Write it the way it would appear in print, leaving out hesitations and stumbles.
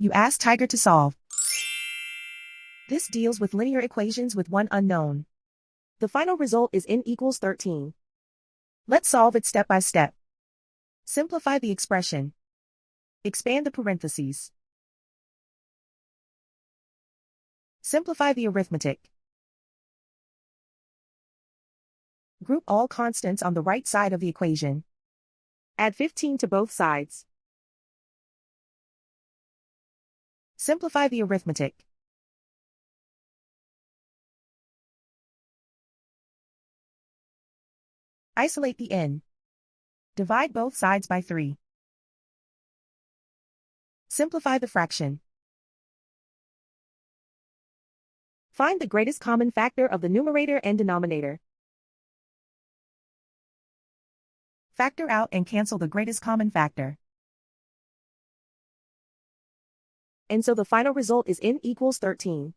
You ask Tiger to solve. This deals with linear equations with one unknown. The final result is n equals 13. Let's solve it step by step. Simplify the expression. Expand the parentheses. Simplify the arithmetic. Group all constants on the right side of the equation. Add 15 to both sides. Simplify the arithmetic. Isolate the n. Divide both sides by 3. Simplify the fraction. Find the greatest common factor of the numerator and denominator. Factor out and cancel the greatest common factor. And so the final result is n equals 13.